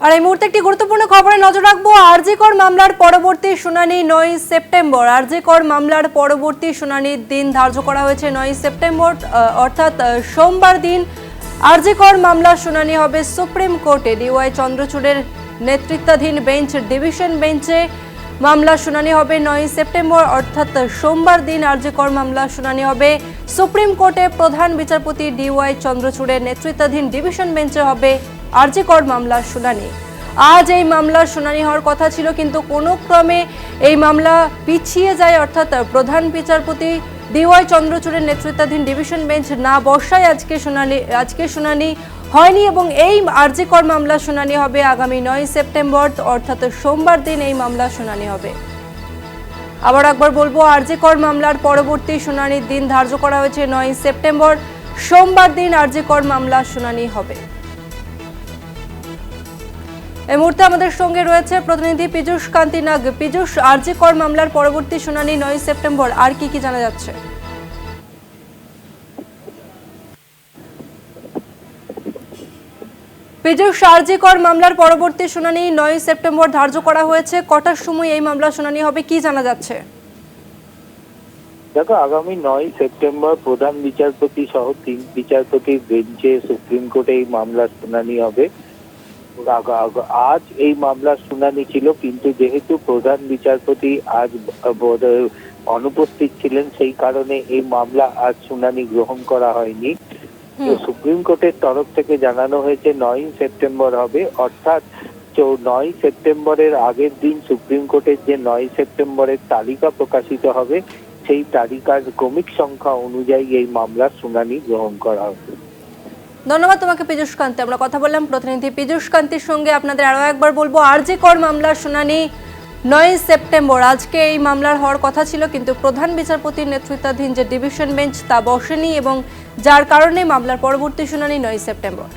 আর এই মুহূর্তে একটি গুরুত্বপূর্ণ খবরে নজর রাখবো। আরজি কর মামলার পরবর্তী শুনানি 9 সেপ্টেম্বর। আরজি কর মামলার পরবর্তী শুনানির দিন ধার্য করা হয়েছে 9 সেপ্টেম্বর, অর্থাৎ সোমবার দিন আরজি কর মামলার শুনানি হবে সুপ্রিম কোর্টে। ডিওয়াই চন্দ্রচূড়ের নেতৃত্বাধীন বেঞ্চ, ডিভিশন বেঞ্চে মামলার শুনানি হবে 9 সেপ্টেম্বর, অর্থাৎ সোমবার দিন আরজি কর মামলার শুনানি হবে সুপ্রিম কোর্টে। প্রধান বিচারপতি ডিওয়াই চন্দ্রচূড়ের নেতৃত্বাধীন ডিভিশন বেঞ্চে হবে আরজি কর মামলার শুনানি। আজ এই মামলার শুনানি হওয়ার কথা ছিল, কিন্তু কোনো ক্রমে এই মামলা পিছিয়ে যায়, অর্থাৎ প্রধান বিচারপতি ডিওয়াই চন্দ্রচূড়ের নেতৃত্বাধীন ডিভিশন বেঞ্চ না বসায় আজকে শুনানি হয়নি এবং এই আরজি কর মামলার শুনানি হবে আগামী 9 সেপ্টেম্বর, অর্থাৎ সোমবার দিন এই মামলার শুনানি হবে। আবার একবার বলবো, আরজি কর মামলার পরবর্তী শুনানির দিন ধার্য করা হয়েছে 9 সেপ্টেম্বর, সোমবার দিন আরজি কর মামলার শুনানি হবে। এই মুহূর্তে আমাদের সঙ্গে রয়েছে প্রতিনিধি পীযূষ কান্তি নাগ। পীযূষ, আরজি কর মামলার পরবর্তী শুনানি 9 সেপ্টেম্বর, আর কি কি জানা যাচ্ছে? পীযূষ, আরজি কর মামলার পরবর্তী শুনানি 9 সেপ্টেম্বর ধার্য করা হয়েছে। কটার সময় এই মামলার শুনানি হবে, কি জানা যাচ্ছে? দেখো, আগামী 9 সেপ্টেম্বর প্রধান বিচারপতি সহ 3 বিচারপতির বেঞ্চে সুপ্রিম কোর্টে এই মামলার শুনানি হবে। আজ এই মামলার শুনানি ছিল, কিন্তু যেহেতু প্রধান বিচারপতি আজ অনুপস্থিত ছিলেন, সেই কারণে এই মামলা আজ শুনানি গ্রহণ করা হয়নি। সুপ্রিম কোর্টের তরফ থেকে জানানো হয়েছে 9 সেপ্টেম্বর হবে, অর্থাৎ 9 সেপ্টেম্বরের আগের দিন সুপ্রিম কোর্টের যে 9 সেপ্টেম্বরের তালিকা প্রকাশিত হবে, সেই তালিকার ক্রমিক সংখ্যা অনুযায়ী এই মামলার শুনানি গ্রহণ করা হবে। ধন্যবাদ তোমাকে পীযূষ কান্তি। আমরা কথা বললাম প্রতিনিধি পীযূষ কান্তির সঙ্গে। আপনাদের আরো একবার বলবো, আরজি কর মামলার শুনানি 9 সেপ্টেম্বর। আজকে এই মামলার হওয়ার কথা ছিল, কিন্তু প্রধান বিচারপতির নেতৃত্বাধীন যে ডিভিশন বেঞ্চ তা বসেনি এবং যার কারণে মামলার পরবর্তী শুনানি 9 সেপ্টেম্বর।